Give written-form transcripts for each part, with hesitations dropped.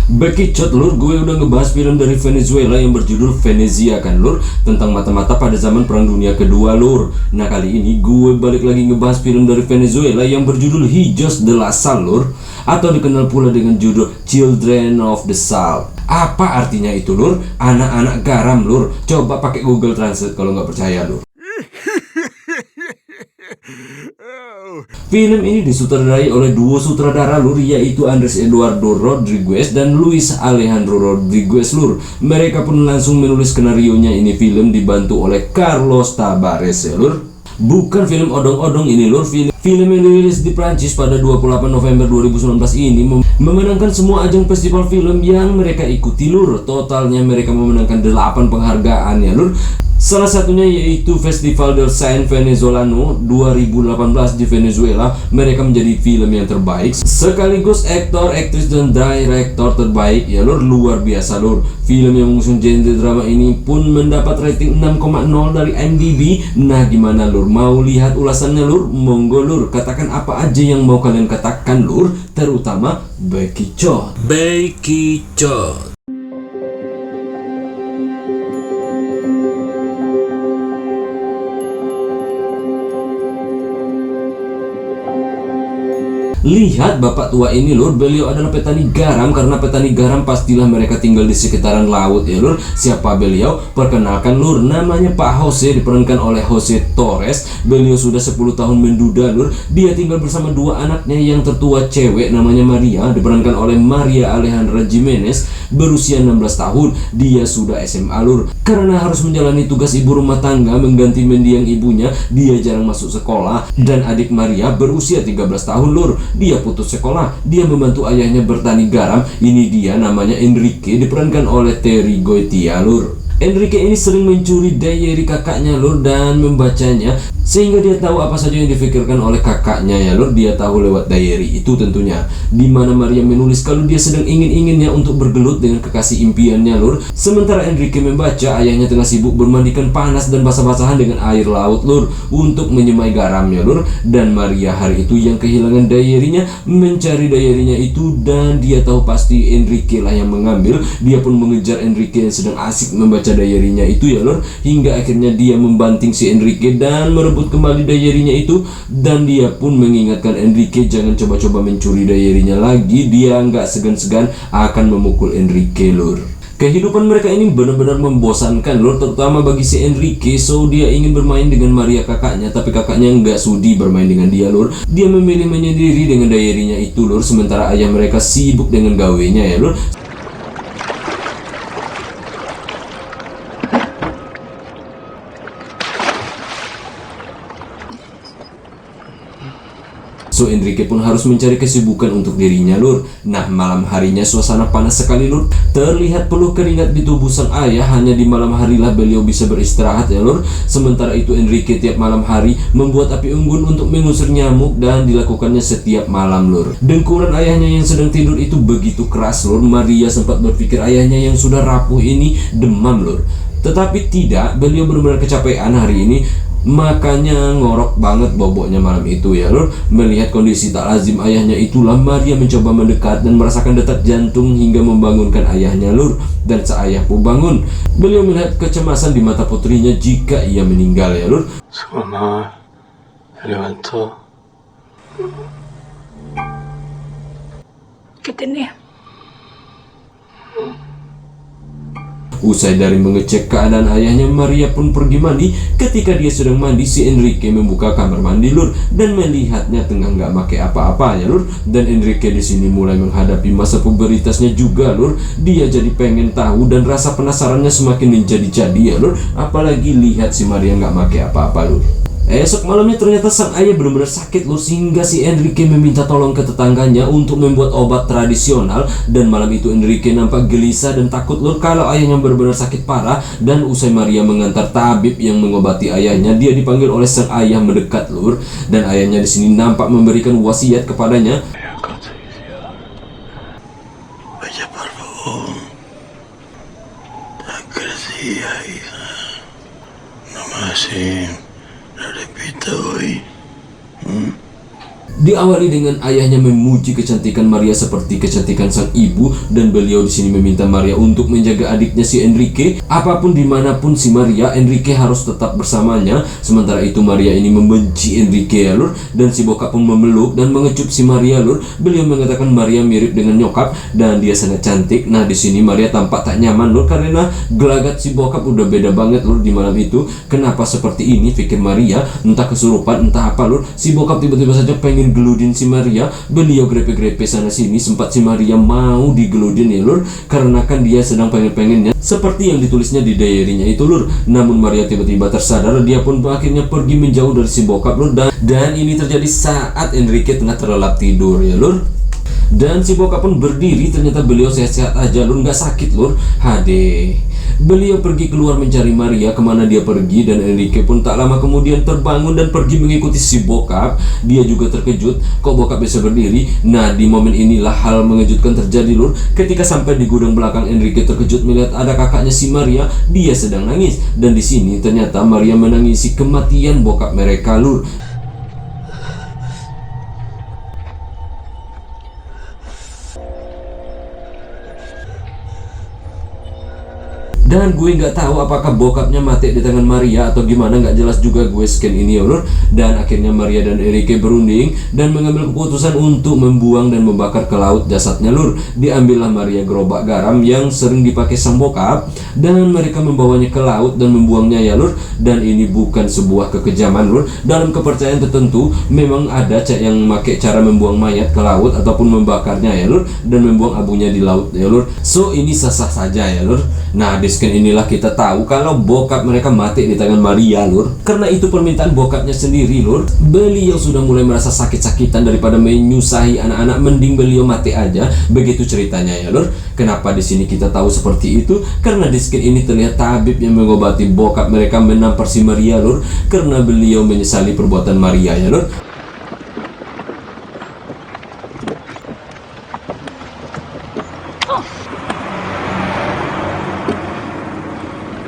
Bekicot lur, gue udah ngebahas film dari Venezuela yang berjudul Venezia kan lur, tentang mata-mata pada zaman Perang Dunia Kedua lur. Nah kali ini gue balik lagi ngebahas film dari Venezuela yang berjudul Hijos de la Sal lur, atau dikenal pula dengan judul Children of the Salt. Apa artinya itu lur? Anak-anak garam lur. Coba pakai Google Translate kalau nggak percaya lur. Film ini disutradarai oleh duo sutradara lur, yaitu Andres Eduardo Rodriguez dan Luis Alejandro Rodriguez lur. Mereka pun langsung menulis skenarionya. Ini film dibantu oleh Carlos Tavares ya lur. Bukan film odong-odong ini lur. Film yang dirilis di Prancis pada 28 November 2019 ini memenangkan semua ajang festival film yang mereka ikuti lur. Totalnya mereka memenangkan 8 penghargaan ya lur. Salah satunya yaitu Festival del Cine Venezolano 2018 di Venezuela. Mereka menjadi film yang terbaik sekaligus aktor, aktris dan director terbaik ya lur. Luar biasa lur. Film yang mengusung genre drama ini pun mendapat rating 6,0 dari IMDb. Nah gimana lur, mau lihat ulasannya lur? Monggo lur, katakan apa aja yang mau kalian katakan lur, terutama Bekicot. Lihat bapak tua ini lur, beliau adalah petani garam. Karena petani garam pastilah mereka tinggal di sekitaran laut ya lur. Siapa beliau? Perkenalkan lur, namanya Pak Jose, diperankan oleh Jose Torres. Beliau sudah 10 tahun menduda lur. Dia tinggal bersama dua anaknya. Yang tertua cewek namanya Maria, diperankan oleh Maria Alejandra Jimenez, berusia 16 tahun. Dia sudah SMA lur. Karena harus menjalani tugas ibu rumah tangga mengganti mendiang ibunya, dia jarang masuk sekolah. Dan adik Maria berusia 13 tahun lur. Dia putus sekolah, dia membantu ayahnya bertani garam. Ini dia namanya Enrique, diperankan oleh Terry Goitia lur. Enrique ini sering mencuri diary kakaknya lur dan membacanya, sehingga dia tahu apa saja yang difikirkan oleh kakaknya ya lur. Dia tahu lewat diary itu tentunya, dimana Maria menulis kalau dia sedang ingin-inginnya untuk bergelut dengan kekasih impiannya lur. Sementara Enrique membaca ayahnya tengah sibuk bermandikan panas dan basah-basahan dengan air laut lur, untuk menyemai garamnya lur. Dan Maria hari itu yang kehilangan diary-nya, mencari diary-nya itu, dan dia tahu pasti Enrique lah yang mengambil. Dia pun mengejar Enrique yang sedang asik membaca diary-nya itu ya lur, hingga akhirnya dia membanting si Enrique dan merebut kembali diary-nya itu. Dan dia pun mengingatkan Enrique jangan coba-coba mencuri diary-nya lagi. Dia nggak segan-segan akan memukul Enrique lur. Kehidupan mereka ini benar-benar membosankan lur, terutama bagi si Enrique. So dia ingin bermain dengan Maria kakaknya, tapi kakaknya nggak sudi bermain dengan dia lur. Dia memilih menyendiri dengan diary-nya itu lur, sementara ayah mereka sibuk dengan gawenya ya lur. So Enrique pun harus mencari kesibukan untuk dirinya lur. Nah malam harinya suasana panas sekali lur. Terlihat peluh keringat di tubuh sang ayah. Hanya di malam harilah beliau bisa beristirahat ya lur. Sementara itu Enrique tiap malam hari membuat api unggun untuk mengusir nyamuk, dan dilakukannya setiap malam lur. Dengkuran ayahnya yang sedang tidur itu begitu keras lur. Maria sempat berpikir ayahnya yang sudah rapuh ini demam lur. Tetapi tidak, beliau benar-benar kecapean hari ini. Makanya ngorok banget boboknya malam itu ya lur. Melihat kondisi tak lazim ayahnya itulah Maria mencoba mendekat dan merasakan detak jantung hingga membangunkan ayahnya lur. Dan seayah pun bangun. Beliau melihat kecemasan di mata putrinya jika ia meninggal ya lur. Su mamá me levantó. ¿Qué tenés? Usai dari mengecek keadaan ayahnya, Maria pun pergi mandi. Ketika dia sedang mandi, si Enrique membuka kamar mandi lur dan melihatnya tengah nggak pakai apa-apa ya lur. Dan Enrique di sini mulai menghadapi masa pubertasnya juga lur. Dia jadi pengen tahu dan rasa penasarannya semakin menjadi-jadi ya lur. Apalagi lihat si Maria nggak pakai apa-apa lur. Esok malamnya ternyata sang ayah benar-benar sakit lur, sehingga si Enrique meminta tolong ke tetangganya untuk membuat obat tradisional. Dan malam itu Enrique nampak gelisah dan takut lur kalau ayahnya benar-benar sakit parah. Dan usai Maria mengantar tabib yang mengobati ayahnya, dia dipanggil oleh sang ayah mendekat lur. Dan ayahnya di sini nampak memberikan wasiat kepadanya. Vaya por favor. Tan crecida, hija. No más así. Lo repito hoy. Diawali dengan ayahnya memuji kecantikan Maria seperti kecantikan sang ibu, dan beliau di sini meminta Maria untuk menjaga adiknya si Enrique. Apapun dimanapun si Maria, Enrique harus tetap bersamanya. Sementara itu Maria ini membenci Enrique ya lur, dan si bokap pun memeluk dan mengecup si Maria lur. Beliau mengatakan Maria mirip dengan nyokap dan dia sangat cantik. Nah di sini Maria tampak tak nyaman lur, karena gelagat si bokap udah beda banget lur di malam itu. Kenapa seperti ini, pikir Maria, entah kesurupan entah apa lur. Si bokap tiba-tiba saja pengen geludin si Maria. Beliau grepe-grepe sana sini, sempat si Maria mau digeludin ya lur, karena kan dia sedang pengen-pengennya seperti yang ditulisnya di diary-nya itu lur. Namun Maria tiba-tiba tersadar, dia pun akhirnya pergi menjauh dari si bokap lur, dan ini terjadi saat Enrique tengah terlelap tidur ya lur. Dan si bokap pun berdiri, ternyata beliau sehat-sehat aja lur, nggak sakit lur. Hade. Beliau pergi keluar mencari Maria, kemana dia pergi, dan Enrique pun tak lama kemudian terbangun dan pergi mengikuti si bokap. Dia juga terkejut, kok bokap bisa berdiri. Nah di momen inilah hal mengejutkan terjadi lur. Ketika sampai di gudang belakang, Enrique terkejut melihat ada kakaknya si Maria, dia sedang nangis. Dan di sini ternyata Maria menangisi kematian bokap mereka lur. Dan gue nggak tahu apakah bokapnya mati di tangan Maria atau gimana, nggak jelas juga gue scan ini ya lur. Dan akhirnya Maria dan Enrique berunding dan mengambil keputusan untuk membuang dan membakar ke laut jasadnya lur. Diambillah Maria gerobak garam yang sering dipakai sang bokap, dan mereka membawanya ke laut dan membuangnya ya lur. Dan ini bukan sebuah kekejaman lur. Dalam kepercayaan tertentu memang ada yang pakai cara membuang mayat ke laut ataupun membakarnya ya lur, dan membuang abunya di laut ya lur. So ini sah-sah saja ya lur. Nah di scan inilah kita tahu kalau bokap mereka mati di tangan Maria lur. Karena itu permintaan bokapnya sendiri lur. Beliau sudah mulai merasa sakit-sakitan daripada menyusahi anak-anak, mending beliau mati aja. Begitu ceritanya ya lur. Kenapa di sini kita tahu seperti itu? Karena di scan ini terlihat tabib yang mengobati bokap mereka menampar si Maria lur, karena beliau menyesali perbuatan Maria ya lur.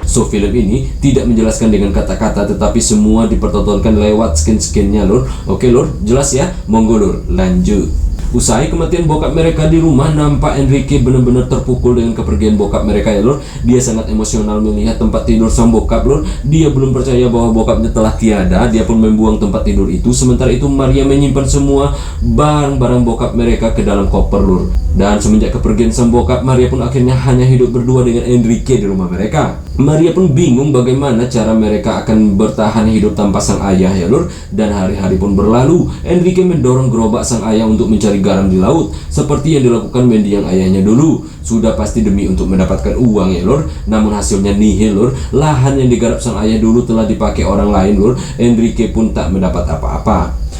So film ini tidak menjelaskan dengan kata-kata, tetapi semua dipertontonkan lewat skin-skinnya lur. Oke lur, jelas ya? Monggo lur, lanjut. Usai kematian bokap mereka di rumah, nampak Enrique benar-benar terpukul dengan kepergian bokap mereka ya lur. Dia sangat emosional melihat tempat tidur sang bokap lur. Dia belum percaya bahwa bokapnya telah tiada. Dia pun membuang tempat tidur itu. Sementara itu Maria menyimpan semua barang-barang bokap mereka ke dalam koper lur. Dan semenjak kepergian sang bokap, Maria pun akhirnya hanya hidup berdua dengan Enrique di rumah mereka. Maria pun bingung bagaimana cara mereka akan bertahan hidup tanpa sang ayah ya lur. Dan hari-hari pun berlalu. Enrique mendorong gerobak sang ayah untuk mencari garam di laut, seperti yang dilakukan mendiang ayahnya dulu. Sudah pasti demi untuk mendapatkan uang ya lur. Namun hasilnya nihil lur. Lahan yang digarap sang ayah dulu telah dipakai orang lain lur. Enrique pun tak mendapat apa-apa.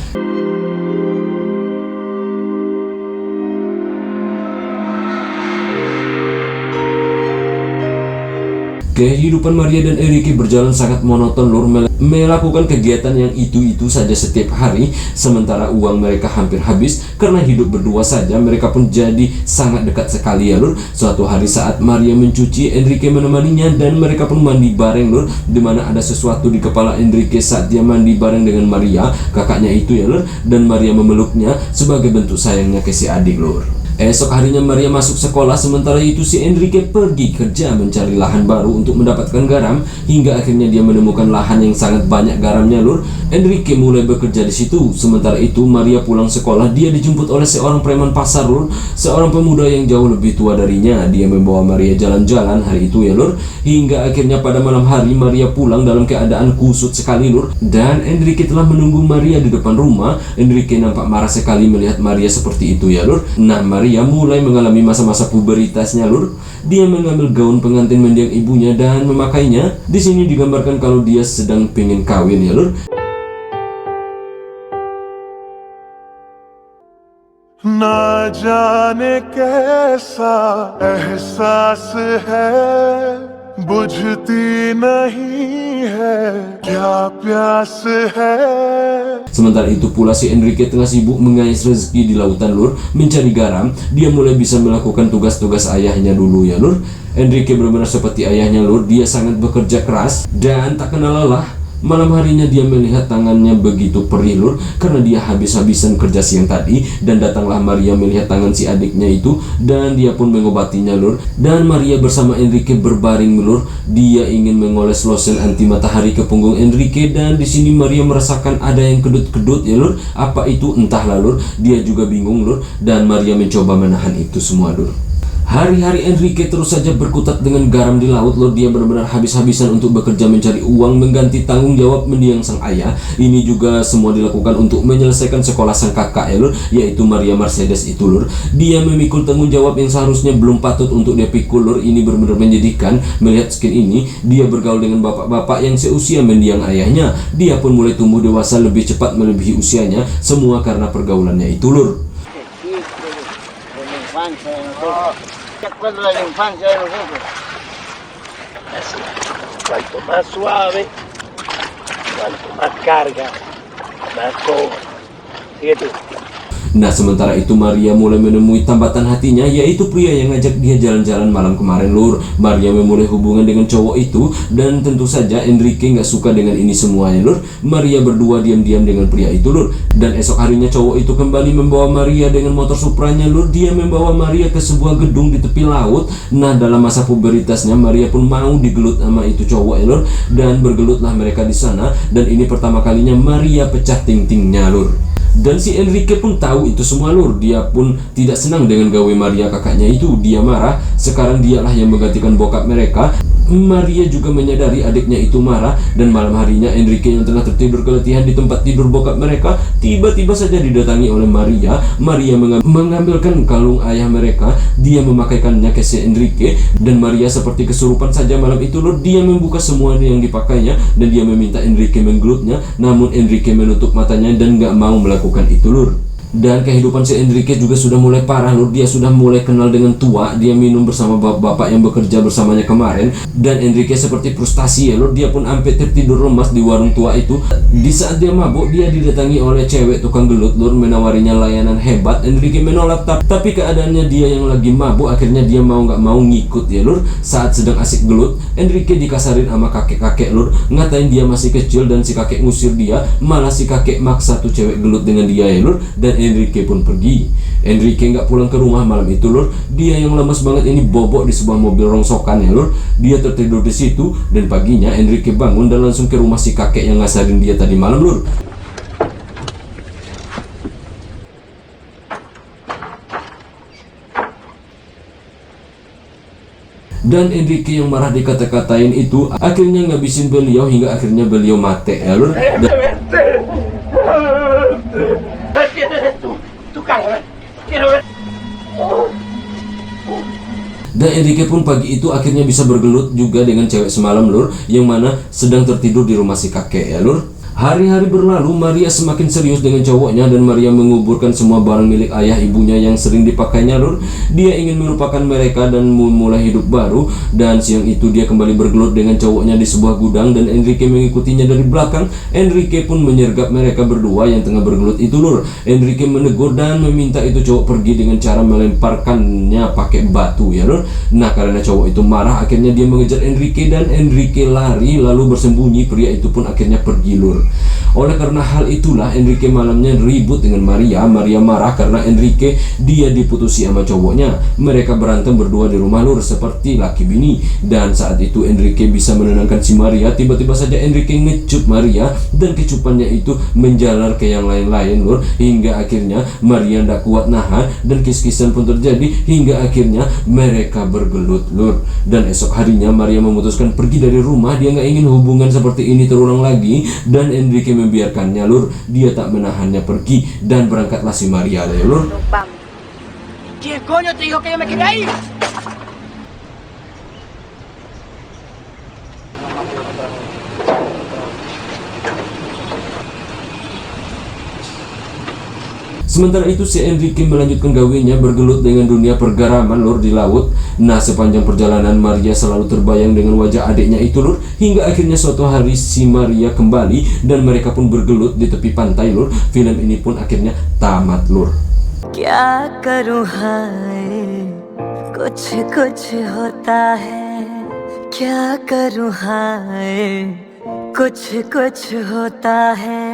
Kehidupan Maria dan Enrique berjalan sangat monoton lur, melakukan kegiatan yang itu-itu saja setiap hari, sementara uang mereka hampir habis karena hidup berdua saja. Mereka pun jadi sangat dekat sekali ya lur. Suatu hari saat Maria mencuci, Enrique menemaninya dan mereka pun mandi bareng lur, dimana ada sesuatu di kepala Enrique saat dia mandi bareng dengan Maria, kakaknya itu ya lur, dan Maria memeluknya sebagai bentuk sayangnya ke si adik lur. Esok harinya Maria masuk sekolah, sementara itu si Enrique pergi kerja mencari lahan baru untuk mendapatkan garam, hingga akhirnya dia menemukan lahan yang sangat banyak garamnya lur. Enrique mulai bekerja di situ. Sementara itu Maria pulang sekolah, dia dijemput oleh seorang preman pasar lur, seorang pemuda yang jauh lebih tua darinya. Dia membawa Maria jalan-jalan hari itu ya lur, hingga akhirnya pada malam hari Maria pulang dalam keadaan kusut sekali lur, dan Enrique telah menunggu Maria di depan rumah. Enrique nampak marah sekali melihat Maria seperti itu ya lur. Nah Maria mulai mengalami masa-masa puberitasnya lur. Dia mengambil gaun pengantin mendiang ibunya dan memakainya. Di sini digambarkan kalau dia sedang pengen kawin ya lur. ना जाने कैसा एहसास है बुझती नहीं है क्या प्यास है. Sementara itu pula si Enrique tengah sibuk mengais rezeki di lautan lur, mencari garam. Dia mulai bisa melakukan tugas-tugas ayahnya dulu ya lur. Enrique benar-benar seperti ayahnya lur. Dia sangat bekerja keras dan tak kenal lelah. Malam harinya dia melihat tangannya begitu perih lur, karena dia habis-habisan kerja siang tadi. Dan datanglah Maria melihat tangan si adiknya itu, dan dia pun mengobatinya lur. Dan Maria bersama Enrique berbaring lur. Dia ingin mengoles lotion anti matahari ke punggung Enrique, dan di sini Maria merasakan ada yang kedut-kedut ya lur. Apa itu entahlah lur, dia juga bingung lur. Dan Maria mencoba menahan itu semua lur. Hari-hari Enrique terus saja berkutat dengan garam di laut lur. Dia benar-benar habis-habisan untuk bekerja mencari uang, mengganti tanggung jawab mendiang sang ayah. Ini juga semua dilakukan untuk menyelesaikan sekolah sang kakak ya lur, yaitu Maria Mercedes itu lur. Dia memikul tanggung jawab yang seharusnya belum patut untuk dia pikul lur. Ini benar-benar menyedihkan melihat skin ini. Dia bergaul dengan bapak-bapak yang seusia mendiang ayahnya. Dia pun mulai tumbuh dewasa lebih cepat melebihi usianya, semua karena pergaulannya itu lur. Recuerdo de la infancia de nosotros. Cuanto más suave, cuanto más carga, más cobra. Sigue tú. Nah, sementara itu Maria mulai menemui tambatan hatinya, yaitu pria yang ngajak dia jalan-jalan malam kemarin lur. Maria memulai hubungan dengan cowok itu, dan tentu saja Enrique nggak suka dengan ini semuanya lur. Maria berdua diam-diam dengan pria itu lur. Dan esok harinya cowok itu kembali membawa Maria dengan motor Supranya lur. Dia membawa Maria ke sebuah gedung di tepi laut. Nah, dalam masa puberitasnya Maria pun mau digelut sama itu cowok ya lur. Dan bergelutlah mereka di sana. Dan ini pertama kalinya Maria pecah ting-tingnya lur. Dan si Enrique pun tahu itu semua lur. Dia pun tidak senang dengan gawe Maria kakaknya itu. Dia marah. Sekarang dialah yang menggantikan bokap mereka. Maria juga menyadari adiknya itu marah. Dan malam harinya Enrique yang tengah tertidur keletihan di tempat tidur bokap mereka tiba-tiba saja didatangi oleh Maria. Maria mengambilkan kalung ayah mereka. Dia memakaikannya ke si Enrique. Dan Maria seperti kesurupan saja malam itu lur. Dia membuka semua yang dipakainya. Dan dia meminta Enrique menggelutnya. Namun Enrique menutup matanya dan gak mau melakukan itu lur. Dan kehidupan si Enrique juga sudah mulai parah lur. Dia sudah mulai kenal dengan tua. Dia minum bersama bapak-bapak yang bekerja bersamanya kemarin. Dan Enrique seperti frustasi ya lur. Dia pun sampai tertidur lemas di warung tua itu. Di saat dia mabuk, dia didatangi oleh cewek tukang gelut lur, menawarinya layanan hebat. Enrique menolak, tapi keadaannya dia yang lagi mabuk. Akhirnya dia mau gak mau ngikut ya lur. Saat sedang asik gelut, Enrique dikasarin sama kakek-kakek lur. Ngatain dia masih kecil dan si kakek ngusir dia. Malah si kakek maksa tuh cewek gelut dengan dia ya lur. Dan Enrique pun pergi. Enrique nggak pulang ke rumah malam itu lur. Dia yang lemas banget ini bobok di sebuah mobil rongsokan ya lur. Dia tertidur di situ. Dan paginya Enrique bangun dan langsung ke rumah si kakek yang ngasarin dia tadi malam lur. Dan Enrique yang marah dikata-katain itu akhirnya ngabisin beliau hingga akhirnya beliau mati ya lur. Dan Enrique pun pagi itu akhirnya bisa bergelut juga dengan cewek semalam lur, yang mana sedang tertidur di rumah si kakek ya lur. Hari-hari berlalu, Maria semakin serius dengan cowoknya dan Maria menguburkan semua barang milik ayah ibunya yang sering dipakainya lur. Dia ingin melupakan mereka dan memulai hidup baru. Dan siang itu dia kembali bergelut dengan cowoknya di sebuah gudang dan Enrique mengikutinya dari belakang. Enrique pun menyergap mereka berdua yang tengah bergelut itu lur. Enrique menegur dan meminta itu cowok pergi dengan cara melemparkannya pakai batu ya lur. Nah, karena cowok itu marah, akhirnya dia mengejar Enrique dan Enrique lari lalu bersembunyi. Pria itu pun akhirnya pergi lur. Oleh karena hal itulah Enrique malamnya ribut dengan Maria. Maria marah karena Enrique dia diputusi sama cowoknya. Mereka berantem berdua di rumah lur seperti laki bini. Dan saat itu Enrique bisa menenangkan si Maria. Tiba-tiba saja Enrique ngecup Maria dan kecupannya itu menjalar ke yang lain-lain lur. Hingga akhirnya Maria ndak kuat nahan dan kis-kisan pun terjadi hingga akhirnya mereka bergelut lur. Dan esok harinya Maria memutuskan pergi dari rumah. Dia nggak ingin hubungan seperti ini terulang lagi. Dan Enrique membiarkannya lur. Dia tak menahannya pergi dan berangkatlah si Maria ya lur. ¿Quién coño te dijo que yo me quería ir? Sementara itu si Enrique melanjutkan gawinya bergelut dengan dunia pergaraman lur di laut. Nah, sepanjang perjalanan Maria selalu terbayang dengan wajah adiknya itu lur. Hingga akhirnya suatu hari si Maria kembali dan mereka pun bergelut di tepi pantai lur. Film ini pun akhirnya tamat lur. क्या करूं हाय कुछ कुछ होता है क्या करूं हाय कुछ कुछ होता है.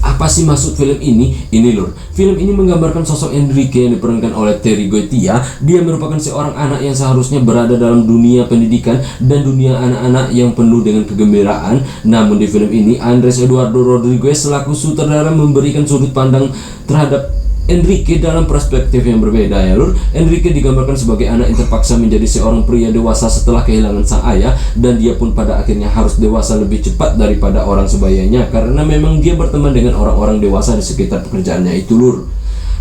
Apa sih maksud film ini? Ini lur, film ini menggambarkan sosok Enrique yang diperankan oleh Terry Goetia. Dia merupakan seorang anak yang seharusnya berada dalam dunia pendidikan dan dunia anak-anak yang penuh dengan kegembiraan. Namun di film ini Andres Eduardo Rodriguez selaku sutradara memberikan sudut pandang terhadap Enrique dalam perspektif yang berbeda ya lur. Enrique digambarkan sebagai anak yang terpaksa menjadi seorang pria dewasa setelah kehilangan sang ayah, dan dia pun pada akhirnya harus dewasa lebih cepat daripada orang sebayanya karena memang dia berteman dengan orang-orang dewasa di sekitar pekerjaannya itu lur.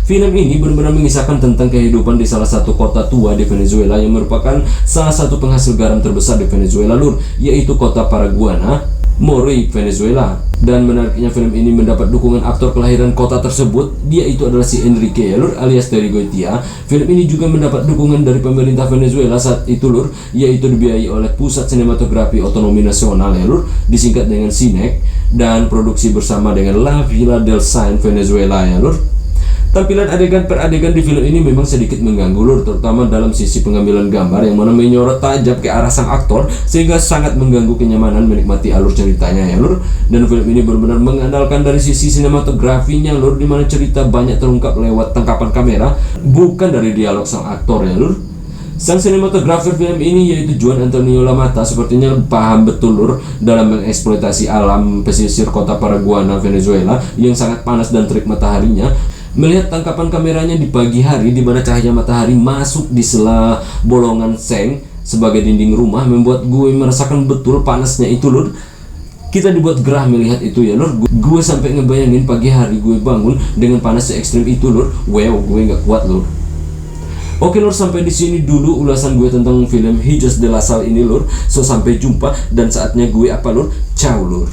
Film ini benar-benar mengisahkan tentang kehidupan di salah satu kota tua di Venezuela yang merupakan salah satu penghasil garam terbesar di Venezuela lur, yaitu kota Paraguana, Moroy, Venezuela. Dan menariknya film ini mendapat dukungan aktor kelahiran kota tersebut, dia itu adalah si Enrique ya lur, alias Terry Goetia. Film ini juga mendapat dukungan dari pemerintah Venezuela saat itu lur, yaitu dibiayai oleh Pusat Sinematografi Otonomi Nasional ya lur, disingkat dengan SINEC, dan produksi bersama dengan La Villa del Cine Venezuela ya lur. Tampilan adegan per adegan di film ini memang sedikit mengganggu lur, terutama dalam sisi pengambilan gambar yang mana menyorot tajam ke arah sang aktor sehingga sangat mengganggu kenyamanan menikmati alur ceritanya ya lur. Dan film ini benar-benar mengandalkan dari sisi sinematografinya lur, dimana cerita banyak terungkap lewat tangkapan kamera, bukan dari dialog sang aktor ya lur. Sang sinematografer film ini yaitu Juan Antonio Lamata sepertinya paham betul lur dalam mengeksploitasi alam pesisir kota Paraguana, Venezuela yang sangat panas dan terik mataharinya. Melihat tangkapan kameranya di pagi hari di mana cahaya matahari masuk di sela bolongan seng sebagai dinding rumah membuat gue merasakan betul panasnya itu lur. Kita dibuat gerah melihat itu ya lur. Gue sampai ngebayangin pagi hari gue bangun dengan panas se ekstrim itu lur. Wow, gue nggak kuat lur. Oke lur, sampai di sini dulu ulasan gue tentang film Hijos de la Sal ini lur. So sampai jumpa dan saatnya gue apa lur? Ciao lur.